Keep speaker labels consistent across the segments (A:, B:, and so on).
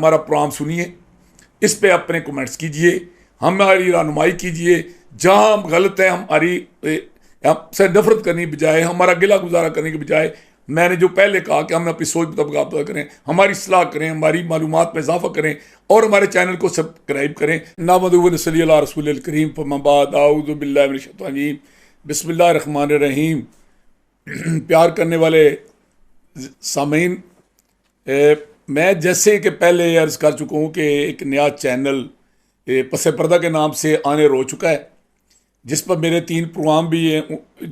A: हमारा प्रोग्राम सुनिए, इस पे अपने कमेंट्स कीजिए, हमारी रहनुमाई कीजिए। जहां हम गलत हैं, हमारी हमसे नफरत करने की बजाय, हमारा गिला गुजारा करने के बजाय, मैंने जो पहले कहा कि हम अपनी सोच मुताबिक आप करें, हमारी सलाह करें, हमारी मालूमात में इजाफा करें और हमारे चैनल को सब्सक्राइब करें। नामदुन सल्ली अला रसूलिल करीम फम्मा आऊज़ु बिल्लाहि मिनश शैतानिर रजीम बिस्मिल्लाहिर रहमानिर रहीम। प्यार करने वाले सामीन, मैं जैसे कि पहले अर्ज़ कर चुका हूँ कि एक नया चैनल पस पर्दा के नाम से आने रो चुका है, जिस पर मेरे 3 प्रोग्राम भी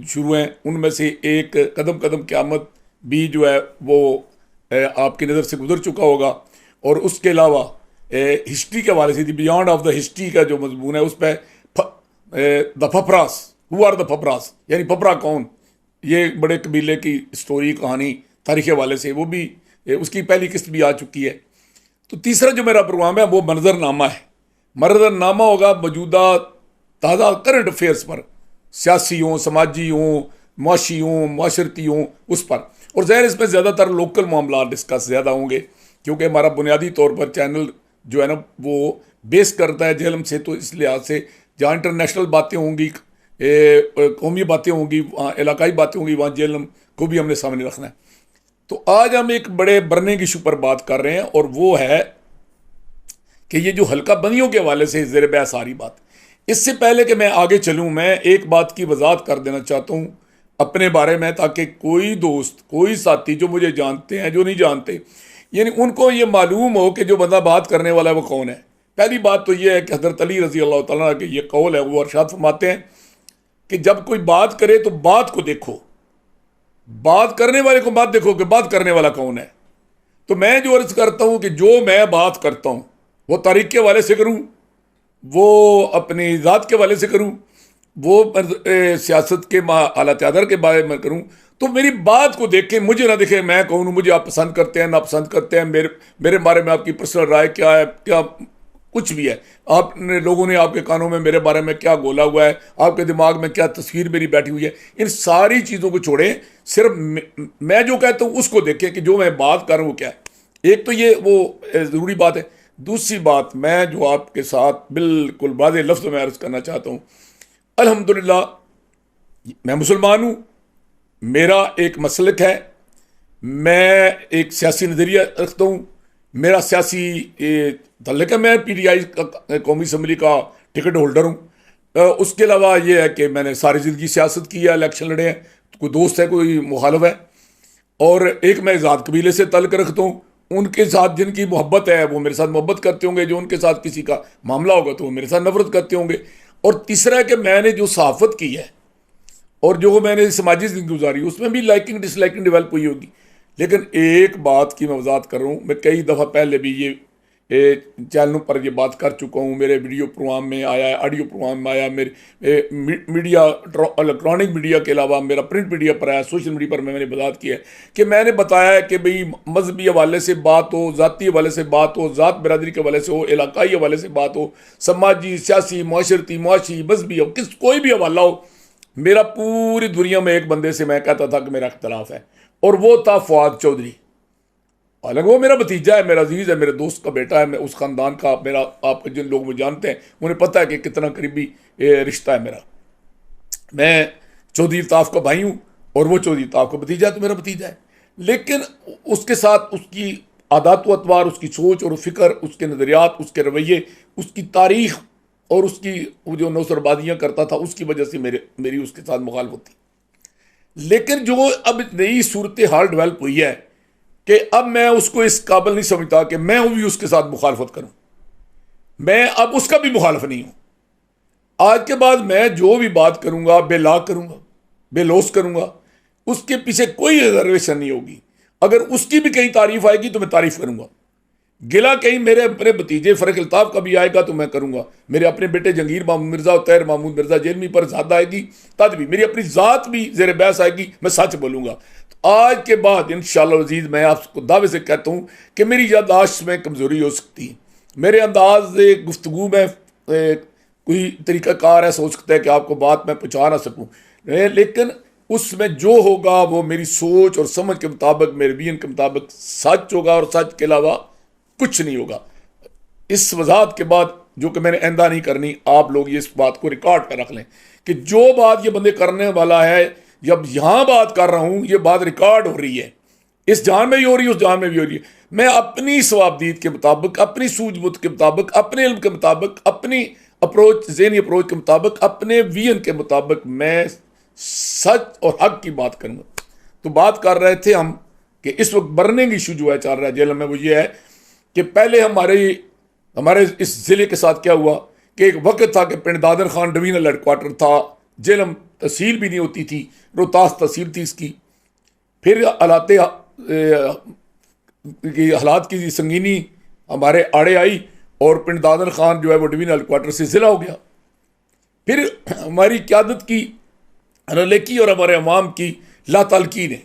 A: शुरू हैं। उनमें से एक कदम कदम क़यामत भी जो है वो आपकी नज़र से गुजर चुका होगा, और उसके अलावा हिस्ट्री के हवाले से दी बियॉन्ड ऑफ द हिस्ट्री का जो मजमून है उस पर द फफरास, हु आर द फफरास, यानी फफरा कौन, ये बड़े कबीले की स्टोरी कहानी तारीख़ के हवाले से, वो भी उसकी पहली किस्त भी आ चुकी है। तो तीसरा जो मेरा प्रोग्राम है वो मंजरनामा है। मंजरनामा होगा मौजूदा ताज़ा करंट अफेयर्स पर, सियासी हों, समाजी हों, मुआशी हों, माशरती हों, उस पर। और ज़ाहिर इसमें ज़्यादातर लोकल मामला डिस्कस ज़्यादा होंगे, क्योंकि हमारा बुनियादी तौर पर चैनल जो है ना वो बेस करता है जेहलम से। तो इस लिहाज से जहाँ इंटरनेशनल बातें होंगी, कौमी बातें होंगी, वहाँ इलाकाई बातें होंगी, वहाँ जेहलम को भी हमने सामने रखना है। तो आज हम एक बड़े बर्निंग इशू पर बात कर रहे हैं, और वो है कि ये जो हल्का बंदियों के हवाले से ज़ेर बहस आ रही बात। इससे पहले कि मैं आगे चलूँ, मैं एक बात की वजाहत कर देना चाहता हूँ अपने बारे में, ताकि कोई दोस्त, कोई साथी जो मुझे जानते हैं, जो नहीं जानते, यानी उनको ये मालूम हो कि जो बंदा बात करने वाला है वो कौन है। पहली बात तो ये है कि हज़रत अली रज़ी अल्लाह तआला के ये कौल है, वो अरशाद फरमाते हैं कि जब कोई बात करे तो बात को देखो, बात करने वाले को बात देखो कि बात करने वाला कौन है। तो मैं जो अर्ज़ करता हूँ कि जो मैं बात करता हूँ वो तारीख़ के हवाले से करूँ, वो अपनी ज़ात के वाले से करूँ, वो सियासत के हालात अदर के बारे में करूँ, तो मेरी बात को देख के मुझे ना देखे मैं कौन हूँ, मुझे आप पसंद करते हैं ना पसंद करते हैं, मेरे बारे में आपकी पर्सनल राय क्या है, क्या कुछ भी है, आपने लोगों ने आपके कानों में मेरे बारे में क्या गोला हुआ है, आपके दिमाग में क्या तस्वीर मेरी बैठी हुई है, इन सारी चीज़ों को छोड़ें। सिर्फ मैं जो कहता हूँ उसको देखें कि जो मैं बात कर रहा हूँ क्या है। एक तो ये वो ज़रूरी बात है। दूसरी बात, मैं जो आपके साथ बिल्कुल वाज़ेह लफ्ज़ में अर्ज़ करना चाहता हूँ, अल्हम्दुलिल्लाह मैं मुसलमान हूँ, मेरा एक मसलक है, मैं एक सियासी नज़रिया रखता हूँ, मेरा सियासी तल्लुक़ है, मैं PTI कौमी असम्बली का टिकट होल्डर हूँ। उसके अलावा ये है कि मैंने सारी ज़िंदगी सियासत की है, इलेक्शन लड़े हैं, कोई दोस्त है, कोई मुखालिफ है, और एक मैं ज़ात कबीले से तल्लुक़ रखता हूँ। उनके साथ जिनकी मोहब्बत है वो मेरे साथ मोहब्बत करते होंगे, जो उनके साथ किसी का मामला होगा तो वो मेरे साथ नफरत करते होंगे। और तीसरा है कि मैंने जो सहाफ़त की है और जो मैंने समाजी ज़िंदगी गुजारी उसमें भी लाइकिंग डिसलाइकिंग डेवलप हुई होगी। लेकिन एक बात की मैं वजाहत कर रहा हूँ, मैं कई दफ़ा पहले भी ये चैनलों पर ये बात कर चुका हूँ, मेरे वीडियो प्रोग्राम में आया है, ऑडियो प्रोग्राम में आया, मेरे मीडिया इलेक्ट्रॉनिक मीडिया के अलावा मेरा प्रिंट मीडिया पर आया, सोशल मीडिया पर मैंने वजाहत की है कि मैंने बताया है कि भाई मजहबी हवाले से बात हो, ज़ाती हवाले से बात हो, ज़ात बरदरी के हवाले से हो, इलाकाई हवाले से बात हो, समाजी, सियासी, माशरती, मुआशी, मजहबी हो, कोई भी हवाला हो, मेरा पूरी दुनिया में एक बंदे से मैं कहता था कि मेरा इख्तलाफ है, और वो था फवाद चौधरी। हालांकि वो मेरा भतीजा है, मेरा अजीज़ है, मेरे दोस्त का बेटा है, मैं उस ख़ानदान का, मेरा आप जिन लोग मुझे जानते हैं उन्हें पता है कि कितना करीबी रिश्ता है मेरा। मैं चौधरी अल्ताफ़ का भाई हूँ और वो चौधरी अल्ताफ़ का भतीजा है, तो मेरा भतीजा है। लेकिन उसके साथ उसकी आदात व अतवार, उसकी सोच और फ़िक्र, उसके नज़रियात, उसके रवैये, उसकी तारीख़ और उसकी जो नौसरबादियाँ करता था, उसकी वजह से मेरी उसके साथ मुखालफत थी। लेकिन जो अब नई सूरत हाल डेवलप हुई है कि अब मैं उसको इस काबिल नहीं समझता कि मैं भी उसके साथ मुखालफत करूं, मैं अब उसका भी मुखालफ नहीं हूं। आज के बाद मैं जो भी बात करूंगा बेलाग करूंगा, बेलोस करूंगा, उसके पीछे कोई रिजर्वेशन नहीं होगी। अगर उसकी भी कहीं तारीफ आएगी तो मैं तारीफ करूंगा, गिला कहीं मेरे अपने भतीजे फ़रक अल्ताफ़ का भी आएगा तो मैं करूंगा, मेरे अपने बेटे जंगीर महमूद मिर्ज़ा और तैर महमूद मिर्ज़ा जेलमी पर ज़्यादा आएगी तद भी, मेरी अपनी ज़ात भी ज़ेर बहस आएगी, मैं सच बोलूँगा। तो आज के बाद इंशाअल्लाह अज़ीज़ मैं आपको दावे से कहता हूँ कि मेरी याददाश्त में कमज़ोरी हो सकती है, मेरे अंदाज गुफ्तगू में कोई तरीक़ाकार है, हो सकता है कि आपको बात मैं पहुँचा ना सकूँ, लेकिन उसमें जो होगा वो मेरी सोच और समझ के मुताबिक, मेरे बीन के मुताबिक सच होगा और सच के अलावा कुछ नहीं होगा। इस वजाहत के बाद, जो कि मैंने आइंदा नहीं करनी, आप लोग ये इस बात को रिकॉर्ड पर रख लें कि जो बात ये बंदे करने वाला है, जब यहां बात कर रहा हूं, ये बात रिकॉर्ड हो रही है, इस जान में भी हो रही है, उस जान में भी हो रही है। मैं अपनी सवाबदीद के मुताबिक, अपनी सूझबूझ के मुताबिक, अपने इल्म के मुताबिक, अपनी अप्रोच, ज़हनी अप्रोच के मुताबिक, अपने विजन के मुताबिक मैं सच और हक की बात करूंगा। तो बात कर रहे थे हम कि इस वक्त बर्निंग इशू जो है चल रहा है जेल में, वो ये है कि पहले हमारे इस ज़िले के साथ क्या हुआ कि एक वक्त था कि पिंड दादर खान डिवीजनल हेडक्वार्टर था, जेलम तहसील भी नहीं होती थी, रोहतास तहसील थी इसकी। फिर हालात की संगीनी हमारे आड़े आई और पिंड दादर खान जो है वो डिवीजनल हेडक्वार्टर से ज़िला हो गया। फिर हमारी क़यादत की रलेकी और हमारे अवाम की लातालकी ने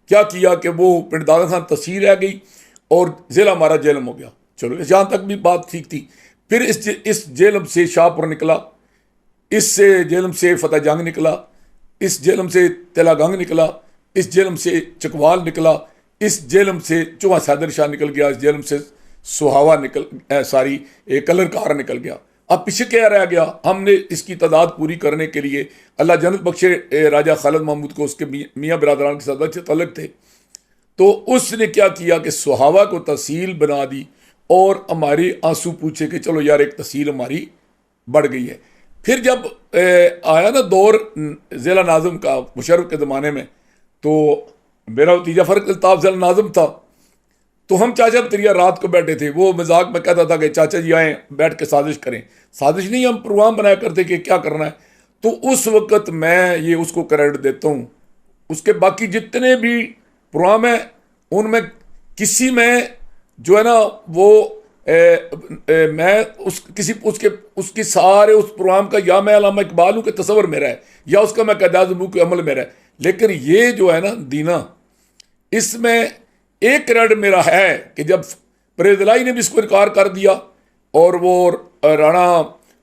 A: क्या किया कि वो पिंड दादर खान तहसील रह गई और ज़िला हमारा जेलम हो गया। चलो यहाँ तक भी बात ठीक थी। फिर इस जेलम से शाहपुर निकला, इससे जेलम से फतेह जंग निकला, इस जेलम से तेलागंग निकला, इस जेलम से चकवाल निकला, इस जेलम से चौहा सैदर शाह निकल गया, इस जेलम से सुहावा कलर कार निकल गया। अब पीछे क्या रह गया? हमने इसकी तादाद पूरी करने के लिए, अल्लाह जन्नत बख्शे राजा खालिद महमूद को, उसके मियाँ बिरादरान के साथ अच्छे तल्लुक थे, तो उसने क्या किया कि सुहावा को तहसील बना दी और हमारी आंसू पूछे कि चलो यार एक तहसील हमारी बढ़ गई है। फिर जब आया ना दौर ज़िला नाज़िम का मुशर्रफ के ज़माने में, तो मेरा भतीजा फ़र्क अल्ताफ़ ज़िला नाज़िम था, तो हम चाचा भतीजा रात को बैठे थे। वो मजाक में कहता था कि चाचा जी आएँ बैठ के साजिश करें। साजिश नहीं, हम प्रोग्राम बनाया करते कि क्या करना है। तो उस वक़्त मैं ये उसको क्रेडिट देता हूँ। उसके बाकी जितने भी प्रोग्राम हैं उनमें किसी में जो है ना वो मैं उसकी सारे उस प्रोग्राम का या मैं अल्लामा इकबाल हूँ कि तस्वर मेरा है, या उसका मैं क़याद-ए-मुल्क के अमल मेरा है। लेकिन ये जो है ना दीना, इसमें एक क्रेडिट मेरा है कि जब परेज़ इलाही ने भी इसको इनकार कर दिया और वो राणा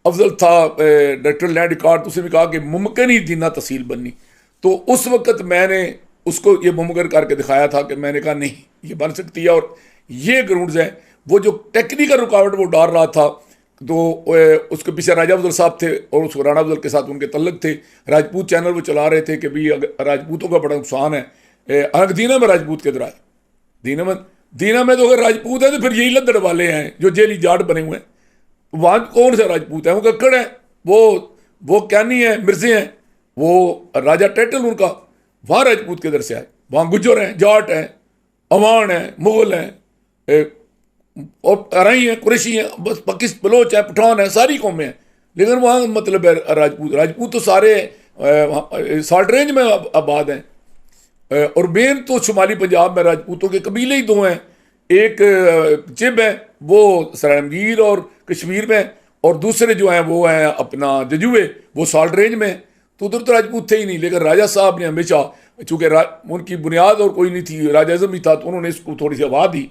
A: अफजल था डायरेक्टर लैंड रिकॉर्ड, तो उसने भी कहा कि मुमकिन ही दीना तहसील बननी, तो उस वक़्त मैंने उसको ये मुमकिन करके दिखाया था कि मैंने कहा नहीं ये बन सकती है। और ये ग्राउंड्स हैं। वो जो टेक्निकल रुकावट वो डाल रहा था, तो उसके पीछे राजा अफजल साहब थे और उस राणा अफजल के साथ उनके तल्लुक थे। राजपूत चैनल वो चला रहे थे कि भाई राजपूतों का बड़ा नुकसान है। अगर दीना में राजपूत के दराए, दीना में तो अगर राजपूत है तो फिर यही लद्दड़ वाले हैं जो जेली जाट बने हुए हैं। वहाँ कौन सा राजपूत है? वो कक्कड़ है, वो कैनी है, मिर्जे हैं, वो राजा टाइटल उनका, वहाँ राजपूत के दर से आए। वहाँ गुज्जर हैं, जाट हैं, अवान हैं, मुगल हैं, और अराई हैं, कुरैशी हैं, बस बलोच हैं, पठान हैं, सारी कौमें हैं। लेकिन वहाँ मतलब है राजपूत तो सारे साल्ट रेंज में आबाद हैं। और मेन तो शुमाली पंजाब में राजपूतों के कबीले ही दो हैं, एक चिब है वो सरमगीर और कश्मीर में, और दूसरे जो हैं वो हैं अपना जजुए, वो साल्ट रेंज में। तो उधर तो राजपूत थे ही नहीं। लेकिन राजा साहब ने हमेशा, चूँकि उनकी बुनियाद और कोई नहीं थी, राजा आज़म ही था, तो उन्होंने इसको थोड़ी सी हवा दी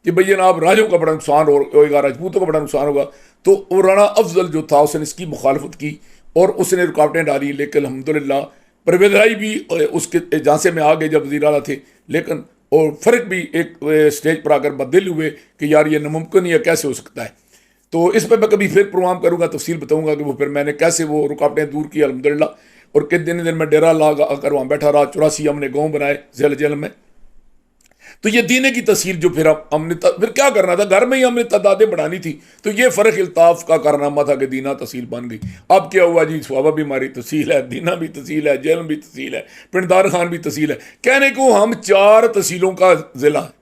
A: कि भैया जनाब राजों का बड़ा नुकसान होगा, राजपूतों का बड़ा नुकसान होगा। तो वो राणा अफजल जो था उसने इसकी मुखालफत की और उसने रुकावटें डाली। लेकिन अल्हम्दुलिल्लाह परवेज़ इलाही भी उसके झांसे में आ गए जब वज़ीर आला थे। लेकिन और फ़र्क भी एक स्टेज पर आकर बददिल हुए कि यार ये नामुमकिन है, कैसे हो सकता है। तो इस पर मैं कभी फिर प्रोग्राम करूँगा, तफसील बताऊँगा कि वो फिर मैंने कैसे वो रुकावटें दूर की अल्हम्दुलिल्लाह। और कितने दिन में डेरा ला कर वहाँ बैठा रहा। 84 हमने गाँव बनाए जेल में। तो ये दीने की तहसील जो फिर हमने फिर क्या करना था, घर में ही हमने तादादें बढ़ानी थी। तो ये फ़र्क अल्ताफ़ का कारनामा था कि दीना तहसील बन गई। अब क्या हुआ जी, सुहावा भी हमारी तहसील है, दीना भी तहसील है, जेलम भी तहसील है, पिंड दादर खान भी तहसील है। कहने को हम 4 तहसीलों का ज़िला है।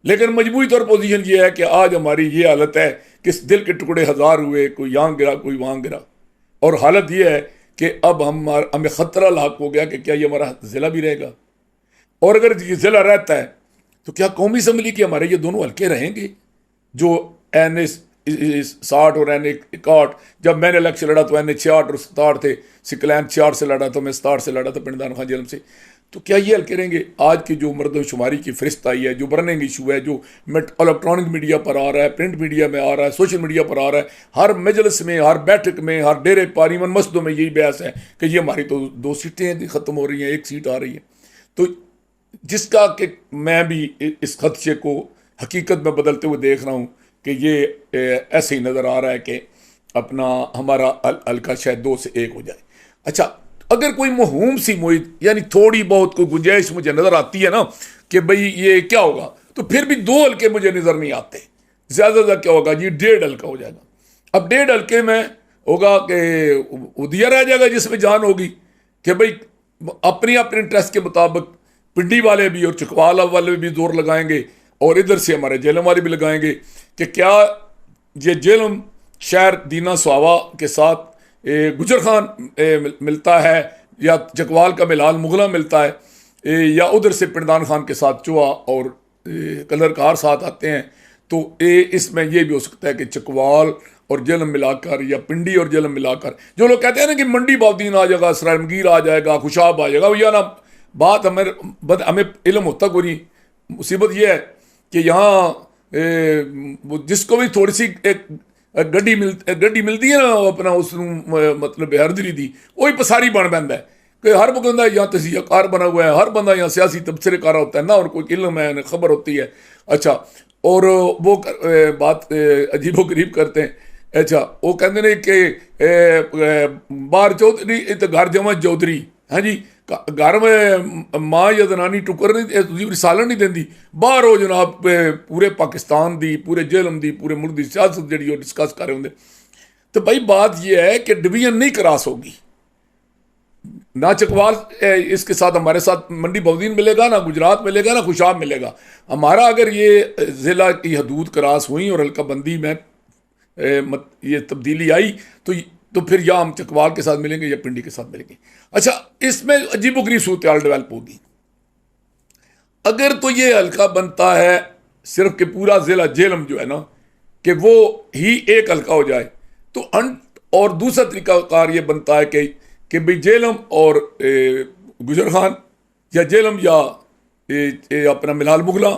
A: लेकिन मजबूरी तौर पोजीशन ये है कि आज हमारी ये हालत है कि दिल के टुकड़े हज़ार हुए, कोई यहाँ गिरा कोई वहाँ गिरा। और हालत ये है कि अब हमें ख़तरा लाक हो गया कि क्या ये हमारा ज़िला भी रहेगा। और अगर ये ज़िला रहता है तो क्या कौमी असम्बली के हमारे ये दोनों हल्के रहेंगे, जो NA 60 और NA 61। जब मैंने इलेक्शन लड़ा तो NA 66 और 67 थे, सिकलैन 4 से लड़ा, तो मैं 67 से लड़ा था पिंड दादर खान जेलम से। तो क्या ये हल्के रहेंगे? आज की जो मर्दमशुमारी की फहरिस्त आई है, जो बर्निंग इशू है, जो इलेक्ट्रॉनिक मीडिया पर आ रहा है, प्रिंट मीडिया में आ रहा है, सोशल मीडिया पर आ रहा है, हर मजलिस में, हर बैठक में, हर डेरे पार्लियामेंट मस्जिदों में यही बहस है कि ये हमारी तो 2 सीटें ख़त्म हो रही हैं, 1 सीट आ रही है। तो जिसका कि मैं भी इस खदशे को हकीकत में बदलते हुए देख रहा हूँ कि ये ऐसे ही नज़र आ रहा है कि अपना हमारा हल्का शायद 2 से 1 हो जाए। अच्छा, अगर कोई महूम सी मुहित यानी थोड़ी बहुत कोई गुंजाइश मुझे नज़र आती है ना कि भाई ये क्या होगा, तो फिर भी 2 हल्के मुझे नज़र नहीं आते। ज़्यादा क्या होगा जी, 1.5 हल्का हो जाएगा। अब 1.5 हल्के में होगा कि उदिया रह जाएगा जिसमें जान होगी कि भाई अपनी अपने इंटरेस्ट के मुताबिक पिंडी वाले भी और चकवाल वाले भी जोर लगाएंगे और इधर से हमारे जेलम वाले भी लगाएंगे कि क्या ये जेलम शहर दीना सुहावा के साथ गुजर खान मिलता है या चकवाल का मिलाल मुगला मिलता है या उधर से पिंडान खान के साथ चुआ और कलर कार साथ आते हैं। तो इसमें यह भी हो सकता है कि चकवाल और जेलम मिलाकर या पिंडी और जेलम मिलाकर, जो लोग कहते हैं ना कि मंडी बाउद्दीन आ जाएगा, सरायमगीर आ जाएगा, खुशाब आ जाएगा, भैया ना बात हमें इल्म होता कोई नहीं। मुसीबत यह है कि यहाँ जिसको भी थोड़ी सी एक गड्डी मिलती है ना अपना उस मतलब हरदरी दी वही पसारी बन पैंदा है कि हर बंदा यहाँ तसीहकार बना हुआ है, हर बंदा यहाँ सियासी तबसरे कर रहा होता है ना, और कोई इल्म है ना खबर होती है। अच्छा, और वो बात अजीबो गरीब करते हैं। अच्छा, वो कहते हैं कि बाहर चौधरी तो घर जमा चौधरी, हाँ जी, घर में माँ या जनानी टुकर नहीं सालन नहीं देंदी, बाहर हो जनाब पूरे पाकिस्तान दी, पूरे जेलम दी, पूरे मुल्क की सियासत जी डिस्कस कर रहे होंगे। तो भाई बात यह है कि डिवीजन नहीं क्रॉस होगी, ना चकवाल इसके साथ हमारे साथ मंडी बाउद्दीन मिलेगा, ना गुजरात मिलेगा, ना खुशाब मिलेगा। हमारा अगर ये ज़िला की हदूद क्रॉस हुई और हल्का बंदी में ये तब्दीली आई तो फिर या हम चकवाल के साथ मिलेंगे या पिंडी के साथ मिलेंगे। अच्छा, इसमें अजीबोगरीब सूरत डेवलप होगी। अगर तो ये हल्का बनता है सिर्फ कि पूरा ज़िला जेलम जो है ना कि वो ही एक हल्का हो जाए, तो और दूसरा तरीका कार ये बनता है कि भाई जेलम और गुजर खान या जेलम या अपना मिलाल मुगला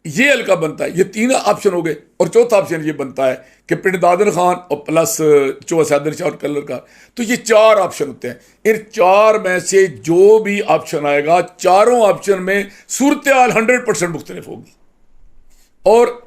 A: ये हल्का बनता है। ये 3 ऑप्शन हो गए। और चौथा ऑप्शन ये बनता है कि पिंड दादर खान और प्लस चौहा सैदर शाह और कलर का। तो ये 4 ऑप्शन होते हैं। इन 4 में से जो भी ऑप्शन आएगा, चारों ऑप्शन में सूरत हाल 100% मुख्तलिफ होगी। और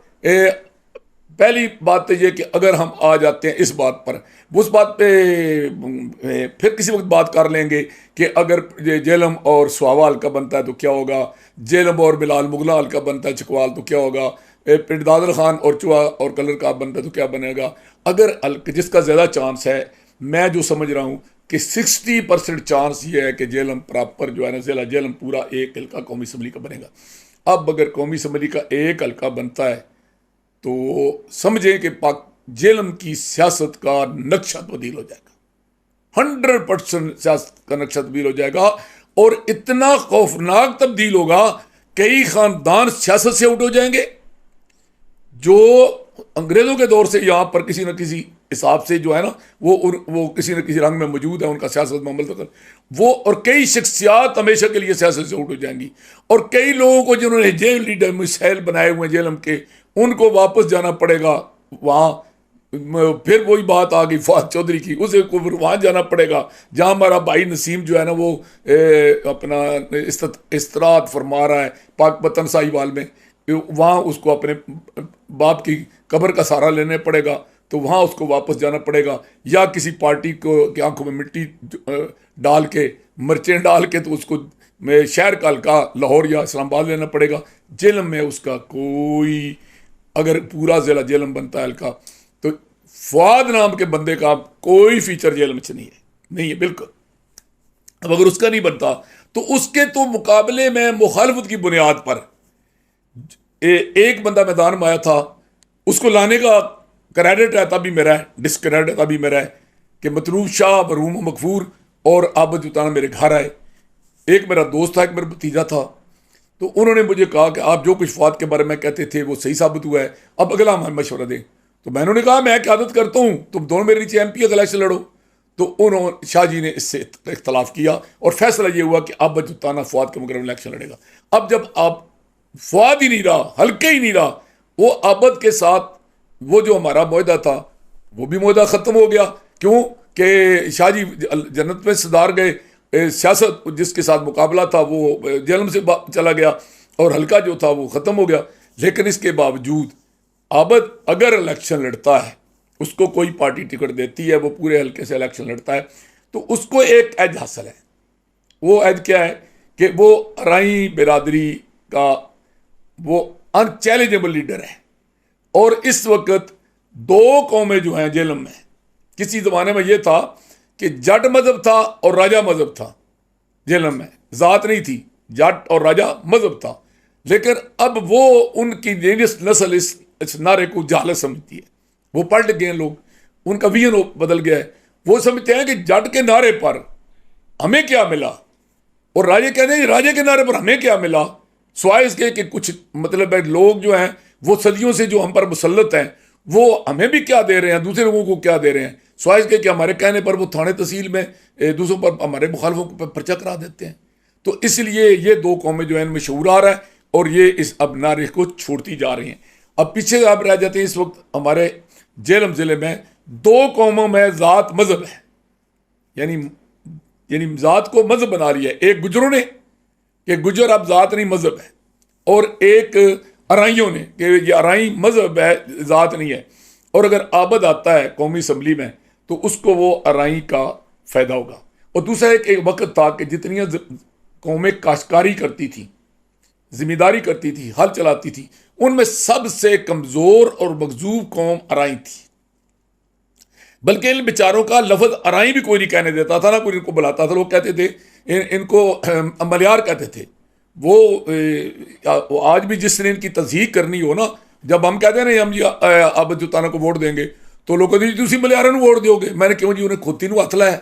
A: पहली बात तो ये कि अगर हम आ जाते हैं इस बात पर, उस बात पे फिर किसी वक्त बात कर लेंगे कि अगर जेलम और सुहावा हल्का बनता है तो क्या होगा, जेलम और बिलाल मुगला हल्का बनता है चकवाल तो क्या होगा, पिंड दादर खान और चुहा और कलर का बनता है तो क्या बनेगा। अगर जिसका ज़्यादा चांस है, मैं जो समझ रहा हूँ कि 60% चांस ये है कि जेलम प्रॉपर जो है ना ज़िला जेलम पूरा एक हल्का कौमी असम्बली का बनेगा। अब अगर कौमी असम्बली का एक हल्का बनता है तो समझें कि पाक जेलम की सियासत का नक्शा तब्दील हो जाएगा, 100% सियासत का नक्शा तब्दील हो जाएगा। और इतना खौफनाक तब्दील होगा, कई खानदान सियासत से आउट हो जाएंगे जो अंग्रेज़ों के दौर से यहाँ पर किसी न किसी हिसाब से जो है ना वो किसी न किसी रंग में मौजूद है, उनका सियासत में अमल तक वो, और कई शख्सियात हमेशा के लिए सियासत से आउट हो जाएंगी। और कई लोगों को जिन्होंने जेल लीडर मिसाइल बनाए हुए जेलम के, उनको वापस जाना पड़ेगा वहाँ। फिर वही बात आ गई फवाद चौधरी की, उसे को वहाँ जाना पड़ेगा जहाँ हमारा भाई नसीम जो है ना वो अपना इस्तराहत फरमा रहा है पाक वतन साहिवाल में, वहाँ उसको अपने बाप की कब्र का सहारा लेने पड़ेगा, तो वहाँ उसको वापस जाना पड़ेगा। या किसी पार्टी को की आंखों में मिट्टी डाल के मिर्चें डाल के तो उसको शहर का हल्का लाहौर या इस्लामाबाद लेना पड़ेगा। जेलम में उसका कोई, अगर पूरा ज़िला जेलम बनता है हल्का, तो फवाद नाम के बंदे का कोई फीचर जेलम में नहीं है बिल्कुल। अब अगर उसका नहीं बनता तो उसके तो मुकाबले में मुखालफत की बुनियाद पर एक बंदा मैदान में आया था, उसको लाने का क्रेडिट रहता भी मेरा है, डिसक्रेडिट रहता भी मेरा है कि मतलूब शाह, मरहूम मकफूर और आबद जुताना मेरे घर आए। एक मेरा दोस्त था, एक मेरा भतीजा था, तो उन्होंने मुझे कहा कि आप जो कुछ फवाद के बारे में कहते थे वो सही साबित हुआ है, अब अगला हमें मशवरा दें। तो मैंने उन्हें कहा मैं क्यादत करता हूँ, तुम दोनों मेरे नीचे MP का इलेक्शन लड़ो। तो उन्होंने शाह जी ने इससे इख्तलाफ किया और फैसला ये हुआ कि आबद जुताना फवाद के मुकरम इलेक्शन लड़ेगा। अब जब आप फवाद ही नहीं रहा, हल्के ही नहीं रहा, वो आबद के साथ वो जो हमारा मुआहदा था वो भी मुआहदा ख़त्म हो गया। क्यों कि शाह जी जन्नत में सदार गए, सियासत जिसके साथ मुकाबला था वो जेलम से चला गया और हल्का जो था वो ख़त्म हो गया। लेकिन इसके बावजूद आबद अगर इलेक्शन लड़ता है, उसको कोई पार्टी टिकट देती है, वो पूरे हल्के से इलेक्शन लड़ता है, तो उसको एक एज हासिल है। वो एज क्या है कि वो अराई बिरादरी का वो अनचैलेंजेबल लीडर है। और इस वक्त दो कौमें जो हैं जेलम में, किसी ज़माने में ये था कि जट मज़हब था और राजा मज़हब था जेलम में, ज़ात नहीं थी, जट और राजा मज़हब था। लेकिन अब वो उनकी नस्ल इस नारे को जालत समझती है। वो पलट गए लोग, उनका विजन बदल गया है। वो समझते हैं कि जट के नारे पर हमें क्या मिला और राजे कहते हैं राजे के नारे पर हमें क्या मिला, स्वाय इसके कि कुछ मतलब है लोग जो हैं वो सदियों से जो हम पर मुसल्लत हैं वो हमें भी क्या दे रहे हैं, दूसरे लोगों को क्या दे रहे हैं, स्वाय इसके कि हमारे कहने पर वो थाने तहसील में दूसरों पर हमारे मुखालफों पर पर्चा करा देते हैं। तो इसलिए ये दो कौमें जो हैं इनमें शऊर आ रहा है और ये इस अब नारे को छोड़ती जा रही हैं। अब पीछे आप रह जाते हैं। इस वक्त हमारे जेलम ज़िले में दो कौमों में ज़ात मज़हब है, यानी ज़ात को मज़हब बना लिया है। एक गुजरों ने कि गुजर अब ज़ात नहीं मज़हब है, और एक अराइयों ने कि ये अराई मज़हब है, ज़ात नहीं है। और अगर आबद आता है कौमी असम्बली में तो उसको वो अराई का फ़ायदा होगा। और दूसरा एक वक्त था कि जितनी कौमें काश्तकारी करती थी, जिम्मेदारी करती थी, हल चलाती थी, उनमें सबसे कमज़ोर और मकजूब कौम अराई थी। बल्कि इन बेचारों का लफ्ज़ अराई भी कोई नहीं कहने देता था, ना कोई इनको बुलाता था। लोग कहते थे इनको मलियार कहते थे। वो आज भी जिसने इनकी तस्दीक करनी हो ना, जब हम कहते हैं ना हम जी अब जुताना को वोट देंगे तो लोग कहते जी तुम मलियारों को वोट दोगे। मैंने क्यों जी, उन्हें खोती हथ लाया,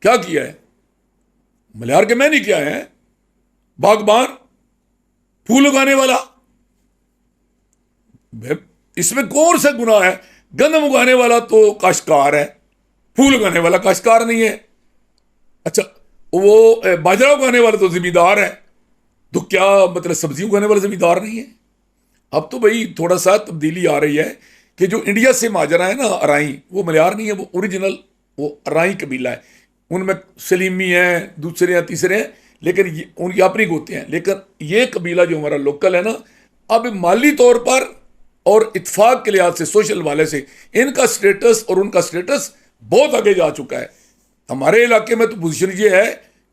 A: क्या किया है? मलियार के मैं नहीं किया है, बागबान, फूल उगाने वाला, इसमें कौन सा गुनाह है? गंदम उगाने वाला तो काश्तकार है, फूल उगाने वाला काश्तकार नहीं है। अच्छा, वो बाजरा उगाने वाला तो जिम्मेदार है, तो क्या मतलब सब्जी उगाने वाला जिम्मेदार नहीं है? अब तो भाई थोड़ा सा तब्दीली आ रही है कि जो इंडिया से माजरा है ना अराई, वो मलियार नहीं है, वो ओरिजिनल वो अराई कबीला है। उनमें सलीमी हैं, दूसरे हैं, तीसरे हैं, लेकिन उनकी अपनी गोते हैं। लेकिन ये कबीला जो हमारा लोकल है ना, अब माली तौर पर और इत्फाक के लिहाज से, सोशल वाले से, इनका स्टेटस और उनका स्टेटस बहुत आगे जा चुका है। हमारे इलाके में तो पोजीशन ये है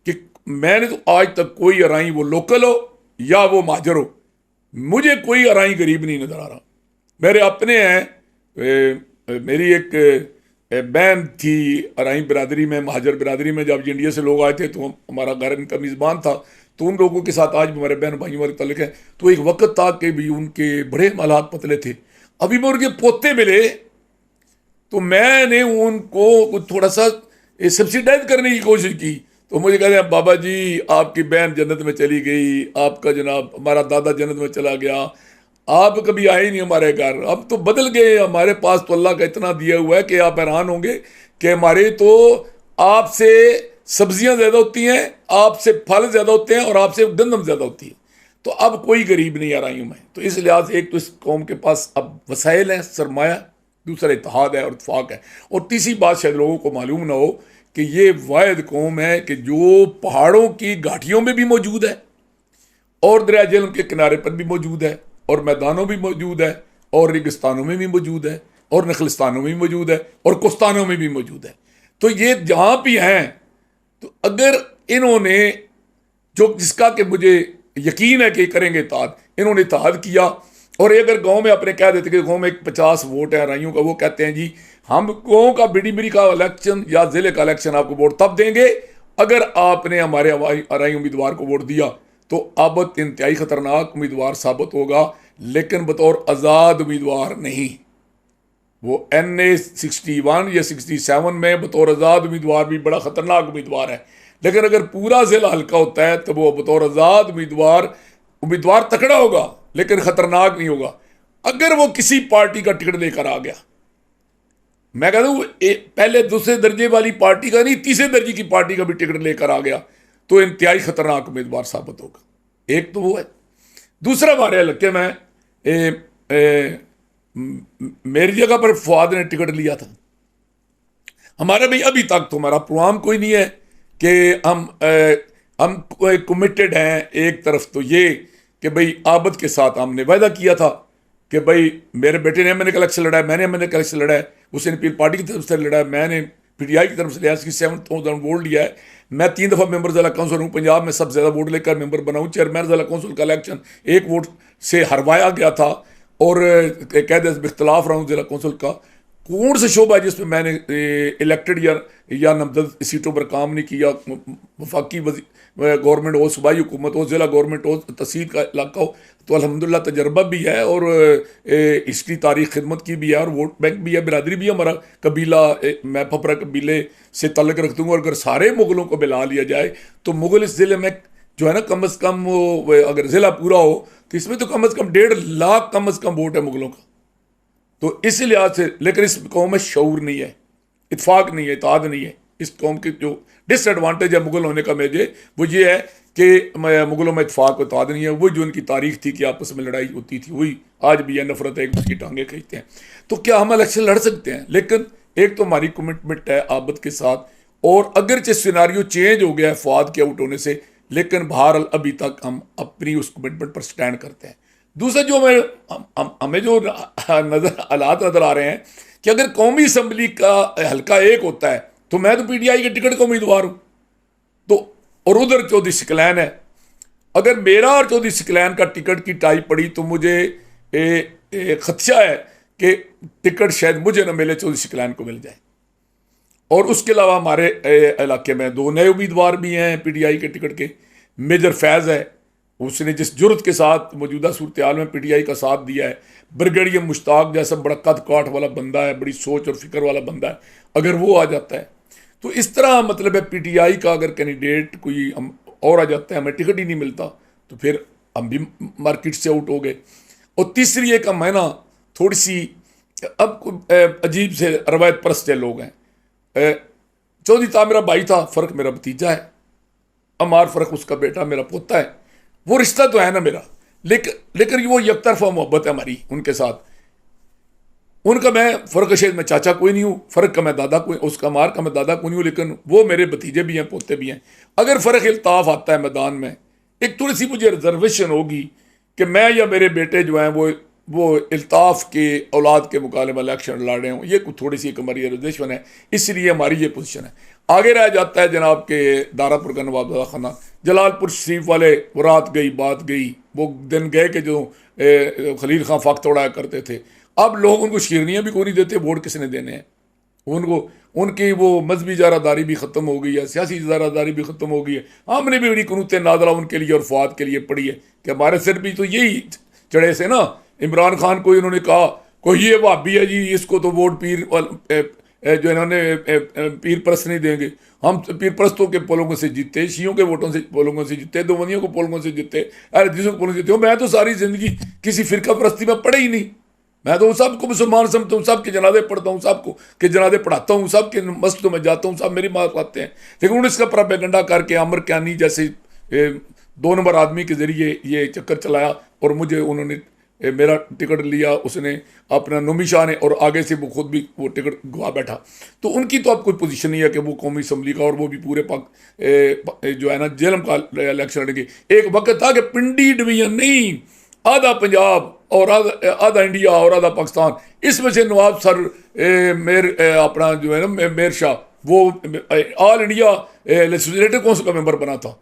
A: कि मैंने तो आज तक कोई अराई, वो लोकल हो या वो माजर हो, मुझे कोई अराई गरीब नहीं नजर आ रहा। मेरे अपने हैं, मेरी एक बहन थी अराई बिरादरी में, महाजर बिरादरी में। जब इंडिया से लोग आए थे तो हमारा घर इनका मेज़बान था, तो उन लोगों के साथ आज भी हमारे बहन भाइयों वाले ताल्लुक है। तो एक वक्त था कि भी उनके बड़े हालात पतले थे। अभी मैं उनके पोते मिले तो मैंने उनको थोड़ा सा सब्सिडाइज करने की कोशिश की, तो मुझे कहते हैं बाबा जी आपकी बहन जन्नत में चली गई, आपका जनाब हमारा दादा जन्नत में चला गया, आप कभी आए नहीं हमारे घर, अब तो बदल गए, हमारे पास तो अल्लाह का इतना दिया हुआ है कि आप हैरान होंगे कि हमारे तो आपसे सब्जियां ज़्यादा होती हैं, आपसे फल ज़्यादा होते हैं और आपसे गंदम ज़्यादा होती है। तो अब कोई गरीब नहीं आ रही हूँ मैं। तो इस लिहाज से एक तो इस कौम के पास अब वसाइल हैं, सरमाया, दूसरा इत्तेहाद है और इत्फाक है। और तीसरी बात शायद लोगों को मालूम ना हो कि ये वाहिद कौम है कि जो पहाड़ों की घाटियों में भी मौजूद है और दरिया जेहलम के किनारे पर भी मौजूद है और मैदानों में मौजूद है और रेगिस्तानों में भी मौजूद है और नखलिस्तानों में भी मौजूद है और कुस्तानों में भी मौजूद है। तो ये जहाँ भी हैं, तो अगर इन्होंने जो जिसका कि मुझे यकीन है कि करेंगे इत्तेहाद, इन्होंने इत्तेहाद किया। और अगर गांव में अपने कह देते कि गांव में 50 वोट है राइयों का, वो कहते हैं जी हम गांव का बिड़ी का इलेक्शन या जिले का इलेक्शन आपको वोट तब देंगे अगर आपने हमारे अराई उम्मीदवार को वोट दिया। तो अब इंतहाई खतरनाक उम्मीदवार साबित होगा, लेकिन बतौर आज़ाद उम्मीदवार नहीं। वो NA 61 या 67 में बतौर आज़ाद उम्मीदवार भी बड़ा खतरनाक उम्मीदवार है, लेकिन अगर पूरा जिला हल्का होता है तो वो बतौर आज़ाद उम्मीदवार तकड़ा होगा लेकिन खतरनाक नहीं होगा। अगर वो किसी पार्टी का टिकट लेकर आ गया, मैं कहता हूँ पहले दूसरे दर्जे वाली पार्टी का नहीं, तीसरे दर्जे की पार्टी का भी टिकट लेकर आ गया तो इंतहाई खतरनाक उम्मीदवार साबित होगा। एक तो वो है। दूसरा हमारे इलाके में मेरी जगह पर फुआद ने टिकट लिया था। हमारा भाई अभी तक तो हमारा प्रोग्राम कोई नहीं है कि हम कमिटेड हैं। एक तरफ तो ये कि भाई आबद के साथ हमने वायदा किया था कि भाई मेरे बेटे ने एमएनए का इलेक्शन लड़ा है, मैंने एमएनए का इलेक्शन लड़ा है, हुसैन पीर पार्टी की तरफ से लड़ा है, मैंने पीटीआई की तरफ से लिया, 7,000 वोट लिया है। मैं 3 दफ़ा मेंबर ज़िला कौंसिल हूँ, पंजाब में सबसे ज़्यादा वोट लेकर मेंबर बना हूँ। चेयरमैन ज़िला कौंसिल का इलेक्शन 1 वोट से हरवाया गया था और कैद इख्तलाफ रहा हूँ ज़िला कौंसिल का। कौन सा शोबा है जिसमें मैंने इलेक्टेड या नामजद सीटों पर काम नहीं किया? वफाकी गवर्नमेंट हो, सूबाई हुकूमत हो, ज़िला गवर्नमेंट हो, तहसील का इलाका हो, तो अल्हम्दुलिल्लाह तजर्बा भी है और इसकी तारीख खिदमत की भी है और वोट बैंक भी है, बिरादरी भी है। हमारा कबीला मैं फपरा कबीले से तल्लक रखता हूँ और अगर सारे मुगलों को मिला लिया जाए तो मुगल इस ज़िले में जो है ना कम अज़ कम अगर ज़िला पूरा हो तो इसमें तो कम अज़ कम 1.5 लाख कम अज़ कम वोट है मुगलों का। तो इस लिहाज से, लेकिन इस कौम में शऊर नहीं है, इत्फाक नहीं है, इत्तेहाद नहीं है। इस कौम की जो डिसएडवांटेज है मुगल होने का मेजे वो ये है कि मुगलों में इत्फाक और इत्तेहाद नहीं है। वो जो उनकी तारीख थी कि आपस में लड़ाई होती थी वही आज भी है, नफरत है, एक दूसरी की टांगे खींचते हैं। तो क्या हम इलेक्शन लड़ सकते हैं? लेकिन एक तो हमारी कमिटमेंट है आबद के साथ, और अगरचे सिनारियो चेंज हो गया है फवाद के आउट होने से, लेकिन बहरहाल अभी तक हम अपनी उस कमिटमेंट पर स्टैंड करते हैं। दूसरा जो हमें जो हालात नजर आ रहे हैं कि अगर कौमी असम्बली का हल्का एक होता है तो मैं तो पीटीआई के टिकट का उम्मीदवार हूँ, तो और उधर चौधरी सकलैन है। अगर मेरा और चौधरी सकलैन का टिकट की टाई पड़ी तो मुझे खदशा है कि टिकट शायद मुझे ना मिले, चौधरी सकलैन को मिल जाए। और उसके अलावा हमारे इलाके में 2 नए उम्मीदवार भी हैं पीटीआई के टिकट के। मेजर फैज़ है, उसने जिस जुर्रत के साथ मौजूदा सूरत हाल में पीटीआई का साथ दिया है। ब्रिगेडियर मुश्ताक जैसा बड़ा कद काठ वाला बंदा है, बड़ी सोच और फिक्र वाला बंदा है, अगर वो आ जाता है तो इस तरह मतलब है पीटीआई का अगर कैंडिडेट कोई हम और आ जाता है, हमें टिकट ही नहीं मिलता तो फिर हम भी मार्केट से आउट हो गए। और तीसरी एक हम है ना थोड़ी सी अब अजीब से रवायत परस्त लोग हैं। चौधरी था मेरा भाई था, फ़र्क मेरा भतीजा है। अमार फ़र्क उसका बेटा मेरा पोता है। वो रिश्ता तो है ना मेरा, लेकिन वो यकतरफा मोहब्बत है हमारी उनके साथ। उनका मैं फ़र्क शेद में चाचा कोई नहीं हूँ, फ़र्क का मैं दादा कोई, उसका मार का मैं दादा कोई नहीं हूँ, लेकिन वो मेरे भतीजे भी हैं, पोते भी हैं। अगर फ़र्क इल्ताफ़ आता है मैदान में, एक थोड़ी सी मुझे रिजर्वेशन होगी कि मैं या मेरे बेटे जो हैं वो इल्ताफ़ के औलाद के मुकाबले में इलेक्शन लड़ रहे हों, ये थोड़ी सी एक हमारी रिजर्वेशन है, इसलिए हमारी ये पोजीशन है। आगे रह जाता है जनाब के दारापुर का नवाब खाना, जलालपुर शरीफ वाले, वो रात गई बात गई, वो दिन गए कि जो खलील खां फाक तोड़ा करते थे। अब लोग उनको शेरनियाँ भी कोई नहीं देते, वोट किसने देने हैं उनको? उनकी वो मजहबी इजारादारी भी ख़त्म हो गई है, सियासी इजारादारी भी ख़त्म हो गई है। हमने भी बड़ी कुनूत नादरा उनके लिए और फवाद के लिए पढ़ी है कि हमारे सिर भी तो यही चढ़े से ना। इमरान खान को इन्होंने कहा कोई ये भाभी है जी, इसको तो वोट पीर जो इन्होंने पीर परस्त नहीं देंगे। हम पीर परस्तों के पोलों से जीते, शियों के वोटों से पोलों से जीते, देवबंदियों को पोलों से जीते, अहलदीसों के पोलों से जीते हो। मैं तो सारी ज़िंदगी किसी फ़िरका परस्ती में पढ़े ही नहीं। मैं तो सबको मुसलमान समझता हूँ, सबके जनाजे पढ़ता हूँ, सबको के जनाजे पढ़ाता हूँ, सबके मस्जिदों में जाता हूँ, सब मेरी बात आते हैं। लेकिन उन्होंने इसका प्रोपेगेंडा करके अमर क्यानी जैसे 2 नंबर आदमी के ज़रिए ये चक्कर चलाया और मुझे उन्होंने मेरा टिकट लिया, उसने अपना नुमी शाह ने, और आगे से वो खुद भी वो टिकट गवा बैठा। तो उनकी तो अब कोई पोजीशन नहीं है कि वो कौमी असम्बली का, और वो भी पूरे पाक जो है ना जेलम का इलेक्शन लड़ेंगे। एक वक्त था कि पिंडी डिवीजन नहीं, आधा पंजाब और आधा इंडिया और आधा पाकिस्तान, इसमें से नवाब सर अपना जो है ना मेर शाह वो ऑल इंडिया लेजिस्लेटिव काउंसिल का मेंबर बना था।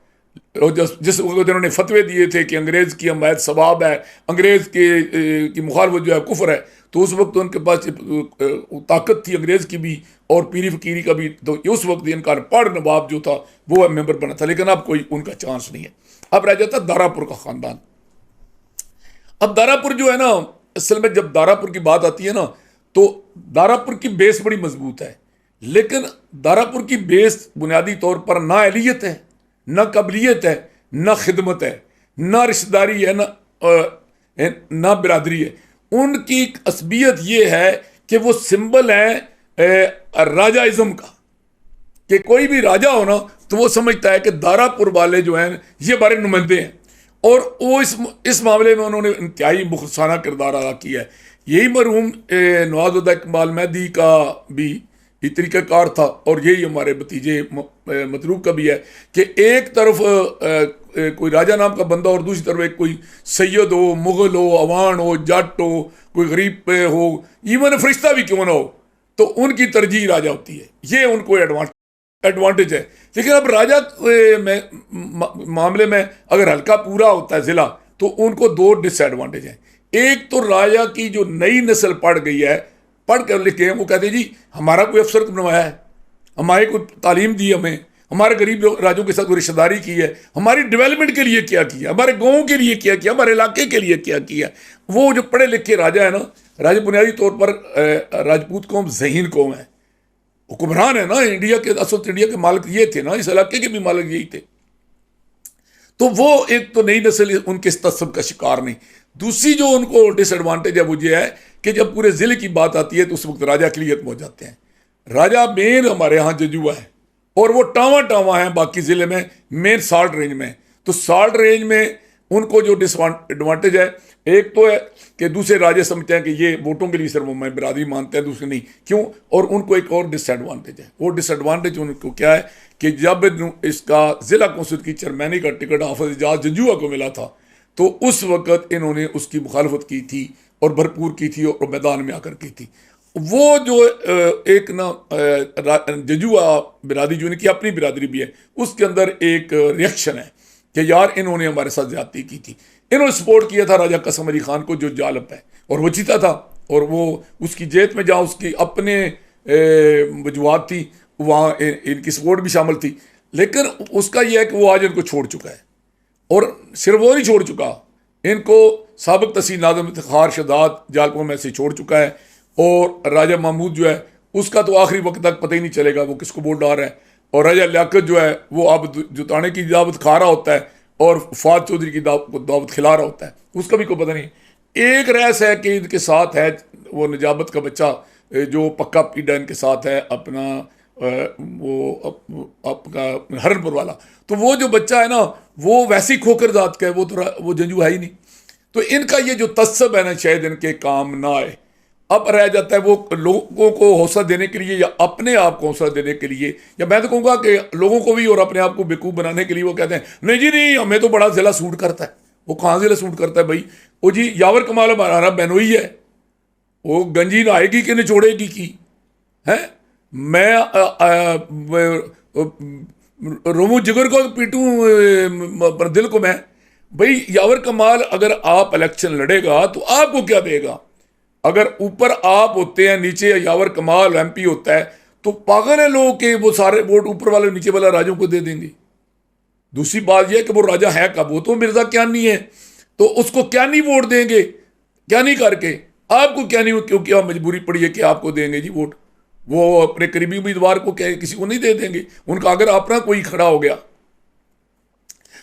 A: जिस वक्त उन्होंने फतवे दिए थे कि अंग्रेज़ की हमायत सवाब है, अंग्रेज़ की मुखालफत जो है कुफर है, तो उस वक्त उनके पास ताकत थी अंग्रेज़ की भी और पीरी फकीरी का भी। तो उस वक्त इनका पढ़ नवाब जो था वो मेंबर बना था, लेकिन अब कोई उनका चांस नहीं है। अब रह जाता दारापुर का ख़ानदान। अब दारापुर जो है ना, असल में जब दारापुर की बात आती है ना तो दारापुर की बेस बड़ी मजबूत है, लेकिन दारापुर की बेस बुनियादी तौर पर ना अहलियत है, ना कबलियत है, ना खिदमत है, ना रिश्तेदारी है, ना बिरादरी है। उनकी असबियत ये है कि वो सिंबल है राजा इज़म का, कि कोई भी राजा हो ना तो वो समझता है कि दारापुर वाले जो हैं ये हमारे नुमाइंदे हैं, और वो इस मामले में उन्होंने इंतहाई मुखलसाना किरदार अदा किया है। यही मरहूम नवाज़ुद्दीन इकबाल मेहदी का भी ये तरीक़ाकार था, और यही हमारे भतीजे मतलूब का भी है कि एक तरफ कोई राजा नाम का बंदा और दूसरी तरफ एक कोई सैयद हो, मुगल हो, अवान हो, जट हो, कोई गरीब हो, इवन फरिश्ता भी क्यों ना हो, तो उनकी तरजीह राजा होती है। ये उनको एडवांटेज है। लेकिन अब राजा मामले में अगर हल्का पूरा होता है ज़िला, तो उनको दो डिसएडवांटेज हैं। एक तो राजा की जो नई नस्ल पढ़ गई है, पढ़ कर लिखे हैं, वो कहते हैं जी हमारा कोई अफसर बनवाया है, हमारे को तालीम दी, हमें हमारे गरीब राजों के साथ कोई रिश्तेदारी की है, हमारी डेवलपमेंट के लिए क्या किया, हमारे गाँव के लिए क्या किया, हमारे इलाके के लिए क्या किया। वो जो पढ़े लिखे राजा है ना, राजा बुनियादी तौर पर राजपूत कौम ज़हीन कौम है, हुक्मरान है ना इंडिया के, असल इंडिया के मालिक ये थे ना, इस इलाके के भी मालिक यही थे। तो वो एक तो नई नस्ल उनके इस तसब का शिकार नहीं। दूसरी जो उनको डिसएडवांटेज है वो ये है कि जब पूरे ज़िले की बात आती है तो उस वक्त राजा क्लियर हो जाते हैं। राजा मेन हमारे यहाँ जजुआ है और वो टावा टावा है बाकी ज़िले में, मेन साल्ट रेंज में। तो साल्ट रेंज में उनको जो डिसएडवांटेज है, एक तो है कि दूसरे राजा समझते हैं कि ये वोटों के लिए सिर्फ मैं बिरादरी मानते हैं, दूसरे नहीं क्यों। और उनको एक और डिसएडवांटेज है, वो डिसएडवांटेज उनको क्या है कि जब इसका ज़िला कौंसिल की चेयरमैनी का टिकट हाफिज इजाज जजुआ को मिला था, तो उस वक़्त इन्होंने उसकी मुखालफत की थी और भरपूर की थी और मैदान में आकर की थी। वो जो एक ना जजुआ बिरादरी जो इनकी अपनी बिरादरी भी है, उसके अंदर एक रिएक्शन है कि यार इन्होंने हमारे साथ ज्यादती की थी। इन्होंने सपोर्ट किया था राजा कसम अली खान को जो जालब है, और वो जीता था, और वो उसकी जेत में जहाँ उसकी अपने वजूहत थी वहाँ इनकी सपोर्ट भी शामिल थी। लेकिन उसका यह है कि वो आज इनको छोड़ चुका है, और सिर्फ वो नहीं छोड़ चुका, इनको साबिक तहसील नाज़िम इफ्तिखार शहजाद जालपुर में से छोड़ चुका है। और राजा महमूद जो है उसका तो आखिरी वक्त तक पता ही नहीं चलेगा वो किसको वोट डाल रहा है। और राजा लियाकत जो है वो अब जुताने की दावत खा रहा होता है और फाद चौधरी की दावत खिला रहा होता है, उसका भी कोई पता नहीं। एक रहस्य है कि इनके साथ है वो निजाबत का बच्चा जो पक्का पीडा इनके साथ है अपना वो आपका हरनपुर वाला। तो वो जो बच्चा है ना वो वैसी खोकर जात का है, वो जंजू है ही नहीं। तो इनका ये जो तस्सब है ना शायद इनके काम ना आए। अब रह जाता है वो लोगों को हौसला देने के लिए या अपने आप को हौसला देने के लिए, या मैं तो कहूँगा कि लोगों को भी और अपने आप को बेवकूफ़ बनाने के लिए वो कहते हैं नहीं जी नहीं हमें तो बड़ा ज़िला सूट करता है। वो कहाँ ज़िला सूट करता है भाई? वो जी यावर कमाल हमारा बहनोई है, वो गंजी नहाएगी कि निचोड़ेगी की है। मैं रोमू जिगर को पीटूं दिल को मैं। भाई यावर कमाल अगर आप इलेक्शन लड़ेगा तो आपको क्या देगा? अगर ऊपर आप होते हैं नीचे यावर कमाल एमपी होता है तो पागल है लोग कि वो सारे वोट ऊपर वाले नीचे वाले राजों को दे देंगे। दूसरी बात यह है कि वो राजा है कब? वो तो मिर्जा क्यानी है, तो उसको क्यानी वोट देंगे क्यानी करके। आपको क्यानी क्योंकि आप मजबूरी पड़ी है कि आपको देंगे जी वोट, वो अपने करीबी उम्मीदवार को किसी को नहीं दे देंगे, उनका अगर अपना कोई खड़ा हो गया।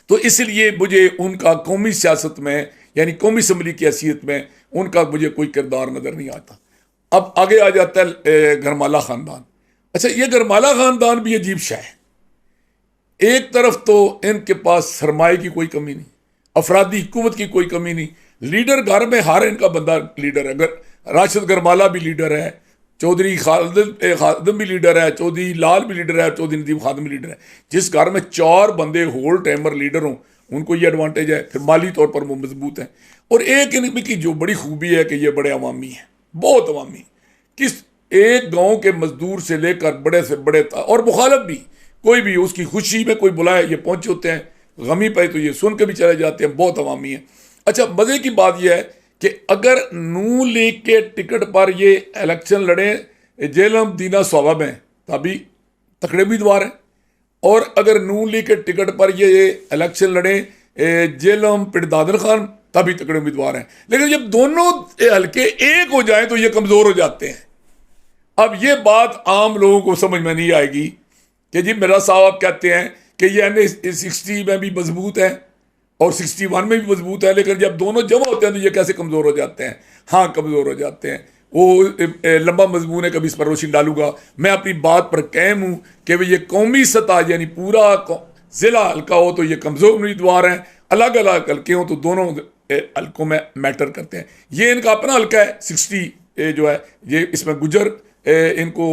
A: तो इसलिए मुझे उनका कौमी सियासत में यानी कौमी असम्बली की हैसियत में उनका मुझे कोई किरदार नज़र नहीं आता। अब आगे आ जाता है गरमाला ख़ानदान। अच्छा, ये गरमाला ख़ानदान भी अजीब शय है। एक तरफ तो इनके पास सरमाए की कोई कमी नहीं, अफरादी हुकूमत की कोई कमी नहीं, लीडर घर में हर इनका बंदा लीडर है। अगर राशिद गरमाला भी लीडर है, चौधरी खादिम भी लीडर है, चौधरी लाल भी लीडर है, चौधरी नदीम खादिम भी लीडर है। जिस घर में 4 बंदे होल टाइमर लीडर हों उनको ये एडवांटेज है, फिर माली तौर पर वो मजबूत हैं। और एक इनकी जो बड़ी खूबी है कि ये बड़े अवामी हैं, बहुत अवामी। किस एक गांव के मजदूर से लेकर बड़े से बड़े और मुखालफ भी, कोई भी उसकी खुशी में कोई बुलाए ये पहुंचे होते हैं, गमी पे तो ये सुन के भी चले जाते हैं, बहुत अवामी है। अच्छा, मज़े की बात यह है कि अगर नून लीग के टिकट पर ये इलेक्शन लड़े जेलम दीना स्वाबा में तभी तकड़े उम्मीदवार हैं, और अगर नून लीग के टिकट पर ये इलेक्शन लड़े जेलम पिंडादर खान तभी तकड़े उम्मीदवार हैं। लेकिन जब दोनों हल्के एक हो जाएं तो ये कमज़ोर हो जाते हैं। अब ये बात आम लोगों को समझ में नहीं आएगी कि जी मेरा साहब कहते हैं कि ये 60 में भी मजबूत है और 61 में भी मजबूत है, लेकिन जब दोनों जमा होते हैं तो ये कैसे कमज़ोर हो जाते हैं? हाँ, कमज़ोर हो जाते हैं। वो लंबा मजमून है, कभी इस पर रोशनी डालूंगा। मैं अपनी बात पर कायम हूँ कि भाई ये कौमी सतह यानी पूरा ज़िला हल्का हो तो ये कमज़ोर उम्मीदवार हैं, अलग अलग हल्के हों तो दोनों हल्कों में मैटर करते हैं। ये इनका अपना हल्का है 60 जो है, ये इसमें गुजर इनको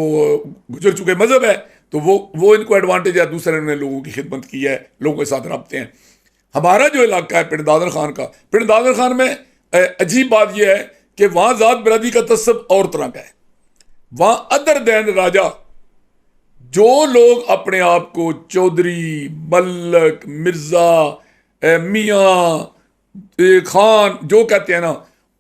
A: गुजर चुके मज़हब है तो वो इनको एडवांटेज है। दूसरे ने लोगों की खिदमत की है, लोगों के साथ रबते हैं। हमारा जो इलाका है पिंड दादर खान का, पिंड दादर खान में अजीब बात यह है कि वहां जात बिरादरी का तसब और तरह का है। वहां अदर दैन राजा, जो लोग अपने आप को चौधरी, मल्लक, मिर्जा, मियाँ, खान जो कहते हैं ना,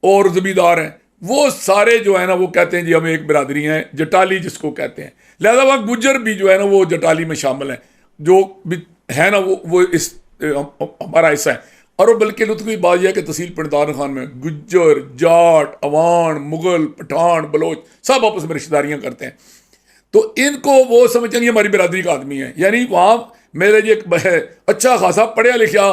A: और जमींदार हैं, वो सारे जो है ना वो कहते हैं जी हम एक बिरादरी हैं, जटाली जिसको कहते हैं। लिहाजा वहाँ गुज्जर भी जो है ना वो जटाली में शामिल हैं, जो भी है ना वो इस हमारा हिस्सा है। और वो बल्कि लुत्फ की बात यह है कि तहसील पिंड दादर खान में गुज्जर, जाट, अवान, मुगल, पठान, बलोच सब आपस में रिश्तेदारियाँ करते हैं। तो इनको वो समझेंगे हमारी बिरादरी का आदमी है। यानी वहाँ मेरे ये एक अच्छा खासा पढ़िया लिखा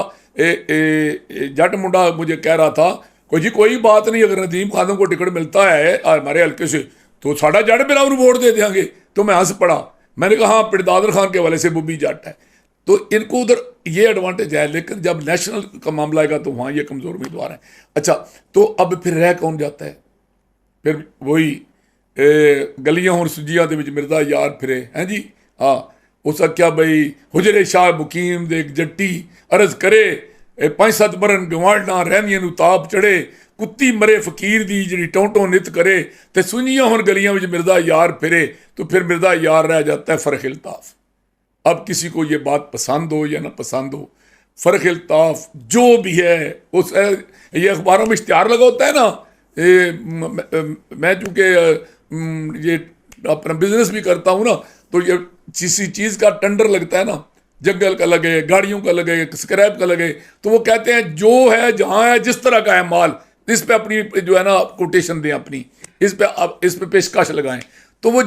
A: जट मुंडा मुझे कह रहा था, कोई जी कोई बात नहीं, अगर नदीम खादम को टिकट मिलता है हमारे हल्के से तो साढ़ा जट बिरा वोट दे देंगे। तो मैं हंस पड़ा, मैंने कहा हाँ पिंड दादर खान के वाले से वो भी जट है। तो इनको उधर ये एडवांटेज है, लेकिन जब नेशनल का मामला आएगा तो वहाँ ये कमज़ोर उम्मीदवार हैं। अच्छा, तो अब फिर रह कौन जाता है? फिर वही गलियां और सुजियां दे विच मिर्दा यार फिरे हैं जी। हाँ, उस आख्या बई हुजरे शाह मुकीम दे जट्टी अर्ज करे 5-7 मरन गवांडा रहंदियां नूं ताप चढ़े, कुत्ती मरे फकीर दी जिहड़ी टोंटों नित करे, ते सुनियां होन गलियां विच मिर्दा यार फिरे। तो फिर मिर्दा यार रह जाता है फर्क इल्ताफ। अब किसी को ये बात पसंद हो या ना पसंद हो, फर्क इल्ताफ जो भी है उस ये अखबारों में इश्तिहार लगा होता है ना। मैं चूँकि ये अपना बिजनेस भी करता हूँ ना, तो ये किसी चीज़ का टेंडर लगता है ना, जंगल का लगे, गाड़ियों का लगे, स्क्रैप का लगे, तो वो कहते हैं जो है जहाँ है जिस तरह का है माल, इस पे अपनी जो है ना कोटेशन दें, अपनी इस पे पेशकश लगाएं। तो वो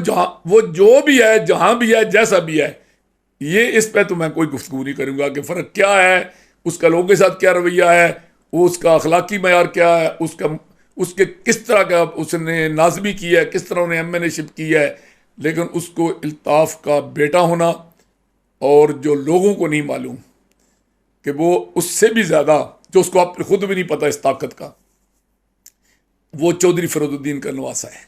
A: जो भी है, जहाँ भी है, जैसा भी है, ये इस पे तो मैं कोई गुफ्तगू नहीं करूँगा कि फ़र्क क्या है, उसका लोगों के साथ क्या रवैया है, वो उसका अखलाकी मयार क्या है, उसके किस तरह का उसने नाज़मी किया है, किस तरह उन्हें एमएनएशिप की है। लेकिन उसको इल्ताफ़ का बेटा होना, और जो लोगों को नहीं मालूम कि वो उससे भी ज़्यादा, जो उसको आप खुद भी नहीं पता इस ताकत का, वो चौधरी फ़िरोज़ुद्दीन का नवासा है।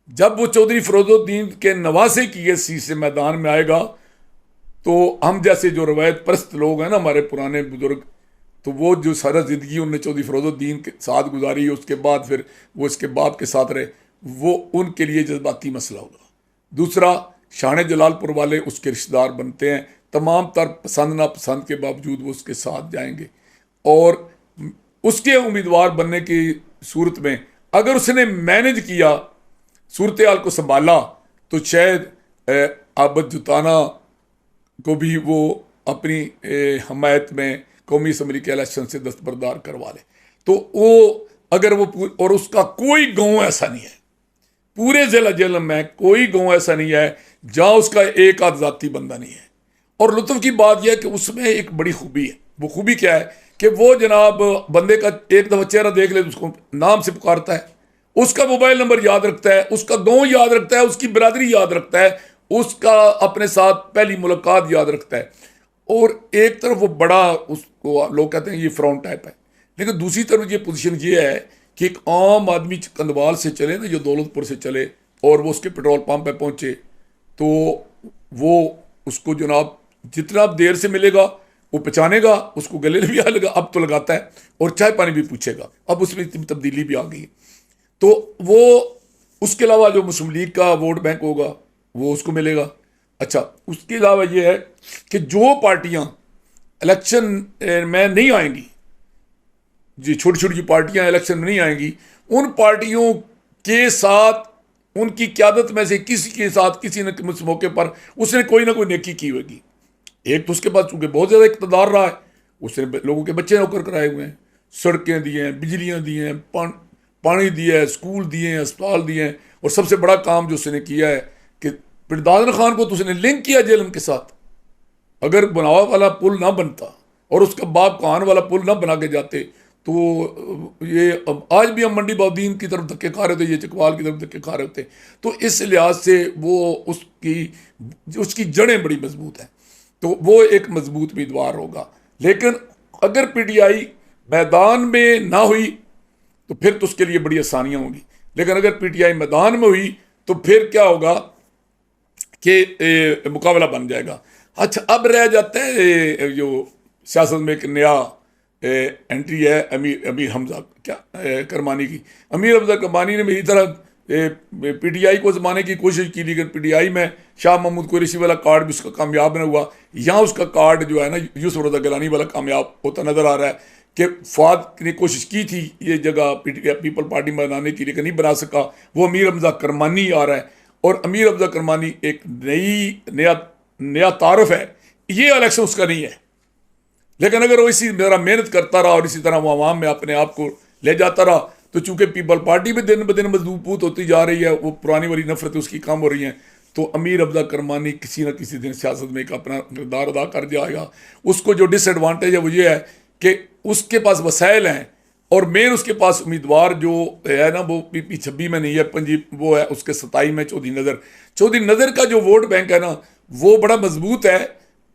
A: जब वो चौधरी फ़िरोज़ुद्दीन के नवासे की ये सीट से मैदान में आएगा, तो हम जैसे जो रवायत परस्त लोग हैं ना, हमारे पुराने बुजुर्ग, तो वो जो सारा ज़िंदगी उनने चौधरी फ़िरोज़ुद्दीन के साथ गुजारी, उसके बाद फिर वो इसके बाप के साथ रहे, वो उनके लिए जज्बाती मसला होगा। दूसरा, शान जलालपुर वाले उसके रिश्तेदार बनते हैं, तमाम तर पसंद नापसंद के बावजूद वो उसके साथ जाएंगे, और उसके उम्मीदवार बनने की सूरत में अगर उसने मैनेज किया, सूरत हाल को संभाला, तो शायद आबद जुताना को भी वो अपनी हमायत में कौमी असम्बली के इलेक्शन से दस्तबरदार करवा ले। तो वो अगर वो, और उसका कोई गांव ऐसा नहीं है पूरे ज़िला जेहलम में, कोई गांव ऐसा नहीं है जहाँ उसका एक आध जाती बंदा नहीं है। और लुत्फ की बात यह है कि उसमें एक बड़ी खूबी है। वो खूबी क्या है कि वो जनाब बंदे का एक दफ़ा चेहरा देख ले तो उसको नाम से पुकारता है, उसका मोबाइल नंबर याद रखता है, उसका गाँव याद रखता है, उसकी बिरादरी याद रखता है, उसका अपने साथ पहली मुलाकात याद रखता है। और एक तरफ वो बड़ा, उसको लोग कहते हैं ये फ्रॉन्ट टाइप है, लेकिन दूसरी तरफ ये पोजीशन ये है कि एक आम आदमी कंदवाल से चले ना, जो दौलतपुर से चले, और वो उसके पेट्रोल पंप पे पहुंचे, तो वो उसको जनाब जितना देर से मिलेगा वो पहचानेगा, उसको गले भी आ लगा, अब तो लगाता है, और चाय पानी भी पूछेगा। अब उसमें इतनी तब्दीली भी आ गई। तो वो उसके अलावा जो मुस्लिम लीग का वोट बैंक होगा वो उसको मिलेगा। अच्छा, उसके अलावा ये है कि जो पार्टियां इलेक्शन में नहीं आएंगी, जी छोटी छोटी जो पार्टियां इलेक्शन में नहीं आएंगी, उन पार्टियों के साथ, उनकी क़यादत में से किसी के साथ किसी न किसी मौके पर उसने कोई ना कोई नेकी की होगी। एक तो उसके पास चूँकि बहुत ज़्यादा इक़्तिदार रहा है, उसने लोगों के बच्चे नौकर कराए हुए हैं, सड़कें दी हैं, बिजलियाँ दी हैं, पानी दिया है, स्कूल दिए हैं, अस्पताल दिए हैं, और सबसे बड़ा काम जो उसने किया है कि पिंड दादर खान को तो उसने लिंक किया जेलम के साथ। अगर बनावा वाला पुल ना बनता और उसका बाप कहान वाला पुल ना बना के जाते, तो ये अब आज भी हम मंडी बाउद्दीन की तरफ धक्के खा रहे थे, ये चकवाल की तरफ धक्के खा रहे थे। तो इस लिहाज से वो उसकी जड़ें बड़ी मजबूत हैं, तो वो एक मजबूत उम्मीदवार होगा। लेकिन अगर पीटीआई मैदान में ना हुई तो फिर तो उसके लिए बड़ी आसानियाँ होंगी। लेकिन अगर पीटीआई मैदान में हुई तो फिर क्या होगा कि मुकाबला बन जाएगा। अच्छा, अब रह जाता है जो सियासत में एक नया एंट्री है अमीर हमजा करमानी की। अमीर हमजा करमानी ने मेरी तरह पीटीआई को जमाने की कोशिश की, लेकिन पीटीआई में शाह महमूद कुरैशी वाला कार्ड भी उसका कामयाब नहीं हुआ। यहाँ उसका कार्ड जो है ना यूसुफ रज़ा गिलानी वाला कामयाब होता नज़र आ रहा है कि फवाद ने कोशिश की थी ये जगह पीपल पार्टी में बनाने की, लेकिन नहीं बना सका। वो अमीर हमजा करमानी आ रहा है, और अमीर हमजा करमानी एक नया तारफ़ है। ये इलेक्शन उसका नहीं है, लेकिन अगर वो इसी तरह मेहनत करता रहा और इसी तरह वो आवाम में अपने आप को ले जाता रहा, तो चूंकि पीपल पार्टी भी दिन ब दिन मजबूत होती जा रही है, वो पुरानी वाली नफरत उसकी कम हो रही है, तो अमीर हमजा करमानी किसी न किसी दिन सियासत में एक अपना किरदार अदा कर जाएगा। उसको जो डिसएडवांटेज है वो ये है कि उसके पास वसाइल हैं, और मेन उसके पास उम्मीदवार जो है ना वो पी 26 में नहीं है, पंजी वो है उसके 27 में चौधरी नज़र का जो वोट बैंक है ना वो बड़ा मजबूत है,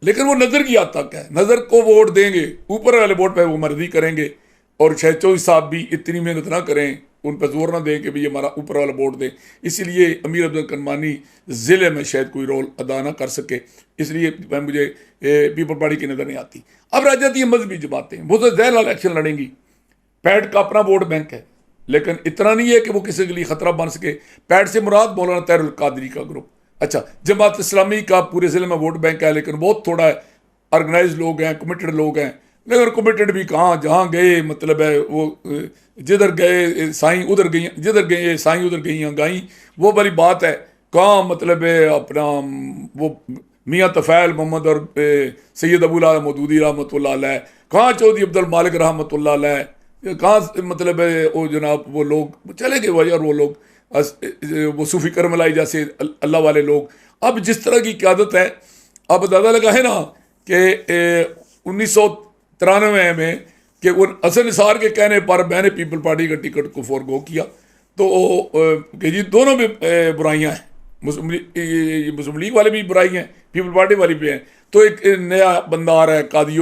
A: लेकिन वो नज़र की याद तक है। नज़र को वोट देंगे, ऊपर वाले वोट पे वो मर्जी करेंगे, और शायद चौधरी साहब भी इतनी मेहनत ना करें, उन पर जोर ना दें कि भाई हमारा ऊपर वाला वोट दें। इसलिए अमीर हमजा करमानी ज़िले में शायद कोई रोल अदा ना कर सके, इसलिए मुझे पीपल पार्टी की नज़र नहीं आती। अब रह जाती है मजहबी जमातें, वो तो ज़हर इलेक्शन लड़ेंगी। पैट का अपना वोट बैंक है, लेकिन इतना नहीं है कि वो किसी के लिए खतरा बन सके। पैट से मुराद मौलाना तहरुल कादरी का ग्रुप। अच्छा, जमात इस्लामी का पूरे ज़िले में वोट बैंक है, लेकिन बहुत थोड़ा है। ऑर्गेनाइज लोग हैं, कमिटेड लोग हैं, लेकिन कमिटेड भी कहाँ, जहाँ गए मतलब है वो जिधर गए साईं उधर गई, जिधर गए साईं उधर गई गाई, वो वाली बात है। कहाँ मतलब है अपना वो मियाँ तफ़ैल मोहम्मद और सैयद अबूल मौदूदी रहमतुल्लाह अलैह, कहाँ चौधरी अब्दुल मालिक रहमतुल्लाह अलैह, कहाँ मतलब है वो जनाब वो लोग चले गए यार, वो लोग वो सूफी करमलाई जैसे अल्लाह वाले लोग। अब जिस तरह की क़यादत है, अब अंदाज़ा लगा है ना कि 1993 में कि वो हसन निसार के कहने पर मैंने पीपल पार्टी का टिकट को फोरगो किया, तो कि जी दोनों में बुराइयां हैं, मुस्लिम लीग वाले भी बुराई हैं, पीपल पार्टी वाली भी हैं। तो एक नया बंदा आ रहा है, कादी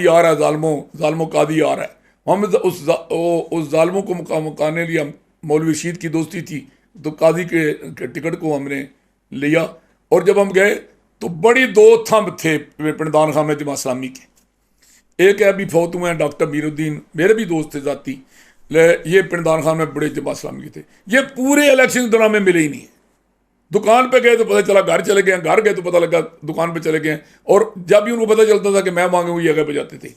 A: आ रहा है, जालमो कादी आ रहा है। हम उस जालमों को मुकाने लिए मौलवी रशीद की दोस्ती थी, तो कादी के टिकट को हमने लिया, और जब हम गए तो बड़ी दो थंब थे पिंडदान खान में जमात इस्लामी के। एक है अभी फौत हुए हैं डॉक्टर मीरुद्दीन, मेरे भी दोस्त थे जाती, ये पिंडदान खान में बड़े जमात इस्लामी के थे। ये पूरे इलेक्शन के दौरान में मिले ही नहीं। दुकान पे गए तो पता चला घर चले गए, घर गए तो पता लगा दुकान पे चले गए, और जब भी उनको पता चलता था कि मैं मांगे हुई जगह पे जाते थे।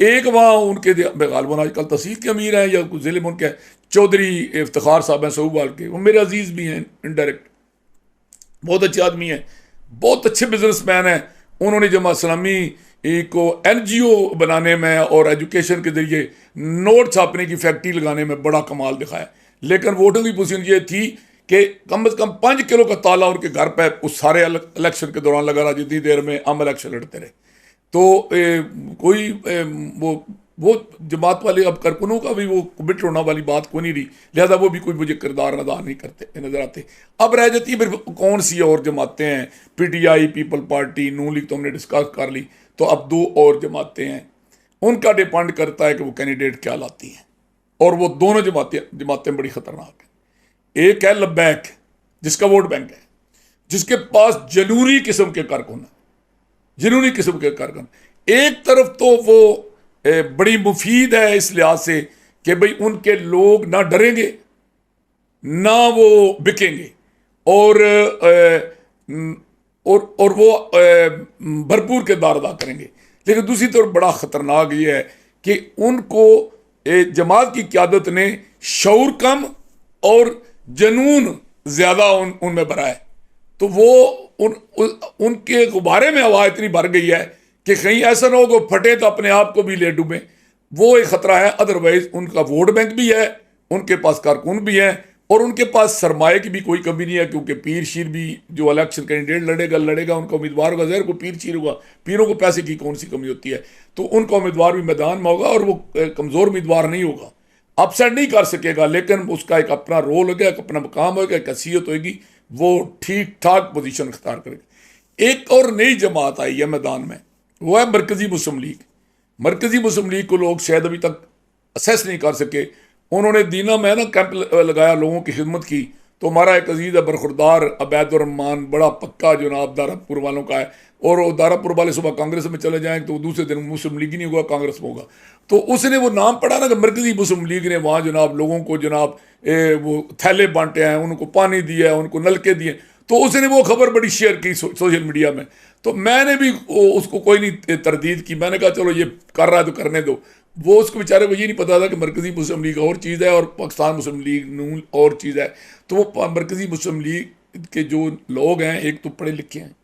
A: एक वहाँ उनके गालबन आजकल तहसील के अमीर हैं या कुछ ज़िले में उनके चौधरी इफ्तिखार साहब हैं सऊबाल के, वो मेरे अजीज़ भी हैं इनडायरेक्ट, बहुत अच्छे आदमी हैं, बहुत अच्छे बिजनेसमैन हैं। उन्होंने जमात इस्लामी को NGO बनाने में और एजुकेशन के जरिए नोट छापने की फैक्ट्री लगाने में बड़ा कमाल दिखाया। लेकिन वोटों की पोजीशन ये थी कि कम से कम 5 किलो का ताला उनके घर पर उस सारे इलेक्शन के दौरान लगा रहा, जितनी देर में हम इलेक्शन लड़ते रहे। तो वो जमात वाले अब कारकुनों का भी वो कमिट होना वाली बात को नहीं रही, लिहाजा वो भी कोई मुझे किरदार अदा नहीं करते नजर आते। अब रह जाती है फिर कौन सी और जमातें हैं, PTI, पीपल पार्टी, नून लीग तो हमने डिस्कस कर ली, तो अब 2 और जमातें हैं। उनका डिपेंड करता है कि वो कैंडिडेट क्या लाती हैं, और वो दोनों जमातें बड़ी खतरनाक हैं। एक है लब्बैक, जिसका वोट बैंक है, जिसके पास जनूनी किस्म के कारकुन हैं, जनूनी किस्म के कारकुन। एक तरफ तो वो बड़ी मुफीद है इस लिहाज से कि भाई उनके लोग ना डरेंगे ना वो बिकेंगे, और वो भरपूर किरदार अदा करेंगे। लेकिन दूसरी तरफ बड़ा ख़तरनाक ये है कि उनको जमात की क़यादत ने शऊर कम और जनून ज़्यादा उनमें भरा है, तो वो उनके गुब्बारे में हवा इतनी भर गई है कि कहीं ऐसा ना हो कि फटे तो अपने आप को भी ले डूबे। वो एक ख़तरा है। अदरवाइज उनका वोट बैंक भी है, उनके पास कारकुन भी हैं, और उनके पास सरमाए की भी कोई कमी नहीं है, क्योंकि पीर शीर भी जो इलेक्शन कैंडिडेट लड़ेगा उनका उम्मीदवार होगा, ज़हर को पीर शीर होगा, पीरों को पैसे की कौन सी कमी होती है। तो उनका उम्मीदवार भी मैदान में होगा, और वो कमज़ोर उम्मीदवार नहीं होगा, अपसेट नहीं कर सकेगा, लेकिन उसका एक अपना रोल होगा, एक अपना मकाम होगा, एक हैसियत होगी, वो ठीक ठाक पोजीशन अख्तियार करेगा। एक और नई जमात आई है मैदान में, वो है मरकज़ी मुस्लिम लीग। मरकज़ी मुस्लिम लीग को लोग शायद अभी तक असेस नहीं कर सके। उन्होंने दीना में ना कैंप लगाया, लोगों की खिदमत की, तो हमारा एक अजीज़ है बरखुरदार अबैदुर्रहमान, बड़ा पक्का जनाब दारापुर वालों का है, और वो दारापुर वाले सुबह कांग्रेस में चले जाएंगे तो दूसरे दिन मुस्लिम लीग नहीं होगा, कांग्रेस में होगा। तो उसने वो नाम पढ़ा ना कि मरकजी मुस्लिम लीग ने वहाँ जनाब लोगों को जनाब वो थैले बांटे हैं, उनको पानी दिया है, उनको नलके दिए, तो उसने वो खबर बड़ी शेयर की सोशल मीडिया में। तो मैंने भी उसको कोई नहीं तरदीद की, मैंने कहा चलो ये कर रहा है तो करने दो। वो उसको बेचारे को ये नहीं पता था कि मरकजी मुस्लिम लीग और चीज़ है और पाकिस्तान मुस्लिम लीग नून और चीज़ है। तो वो मरकजी मुस्लिम लीग के जो लोग हैं एक तो पढ़े लिखे हैं,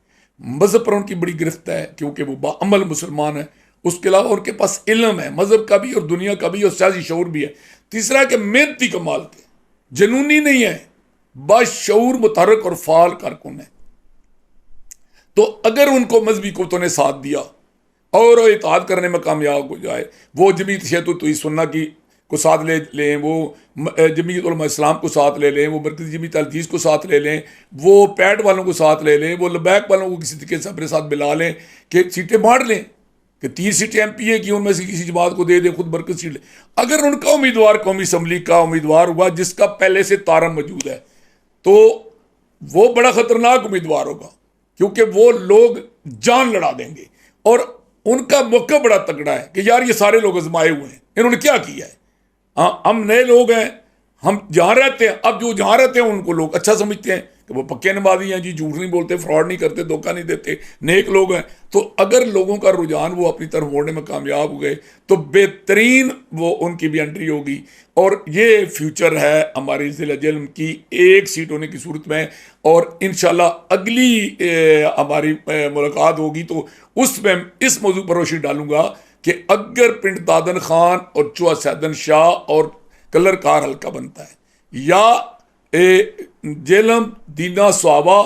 A: मज़हब पर उनकी बड़ी गिरफ्त है क्योंकि वो बाअमल मुसलमान है, उसके अलावा उनके पास इल्म है मज़हब का भी और दुनिया का भी और सियासी शऊर भी है। तीसरा है कि मेहनती कमाल थे, जनूनी नहीं है, बाशऊर मुतहर्रिक और फाल कारकुन है। तो अगर उनको मजहबी कुतों ने साथ दिया और इताद करने में कामयाब हो जाए, वो जमीयत शहतुत सुन्ना की को साथ ले लें, वो जमीयत उलमा इस्लाम को साथ ले लें, वो मरकज़ी जमीयत अल-हदीस को साथ ले लें, वो पैड वालों को साथ ले लें, वो लबैक वालों को किसी तरीके से अपने साथ मिला लें कि सीटें बांट लें कि 3 सीटें MPA की उनमें से किसी जमात को दे दें, खुद मरकज़ सीट लें। अगर उनका उम्मीदवार कौमी असम्बली का उम्मीदवार हुआ जिसका पहले से तारम मौजूद है, तो वो बड़ा ख़तरनाक उम्मीदवार होगा क्योंकि वो लोग जान लड़ा देंगे और उनका मौका बड़ा तगड़ा है कि यार ये सारे लोग आजमाए हुए हैं, इन्होंने क्या किया है। हाँ, हम नए लोग हैं, हम जहाँ रहते हैं, अब जो जहाँ रहते हैं उनको लोग अच्छा समझते हैं कि वो पक्के नमाजी हैं जी, झूठ नहीं बोलते, फ्रॉड नहीं करते, धोखा नहीं देते, नेक लोग हैं। तो अगर लोगों का रुझान वो अपनी तरफ मोड़ने में कामयाब हो गए तो बेहतरीन वो उनकी भी एंट्री होगी। और ये फ्यूचर है हमारी ज़िला जेलम की 1 सीट होने की सूरत में। और इंशाल्लाह अगली हमारी मुलाकात होगी तो उसमें इस मौजू पर रोशनी डालूंगा कि अगर पिंड दादन खान और चुआ सैदन शाह और कलर कार हल्का बनता है या जेलम दीना स्वाबा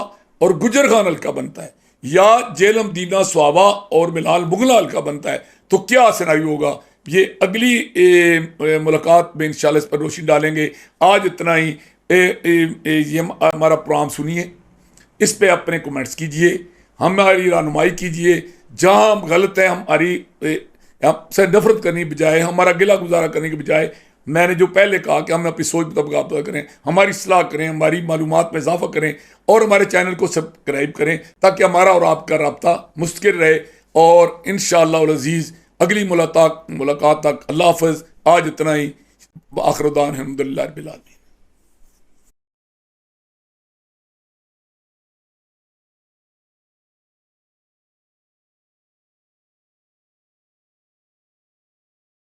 A: और गुजर खान हल्का बनता है या जेलम दीना स्वाबा और मिलाल मुगला हल्का बनता है, तो क्या सिनारियो होगा, ये अगली मुलाकात में इंशाल्लाह इस पर रोशनी डालेंगे। आज इतना ही। ये हमारा प्रोग्राम सुनिए, इस पे अपने कमेंट्स कीजिए, हमारी रहनुमाई कीजिए, जहाँ हम गलत हैं हमारी हमसे नफरत करने की बजाय, हमारा गिला गुजारा करने के बजाय, मैंने जो पहले कहा कि हम अपनी सोच मुताबिक करें, हमारी सलाह करें, हमारी मालूमात में इजाफा करें और हमारे चैनल को सब्सक्राइब करें ताकि हमारा और आपका रब्ता मुस्तकिल रहे। और इंशाअल्लाह अज़ीज़ अगली मुलाकात तक अल्लाह हाफ़िज़। आज इतना ही। आखिर दान अल्हम्दुलिल्लाह रब्बिल आलमीन।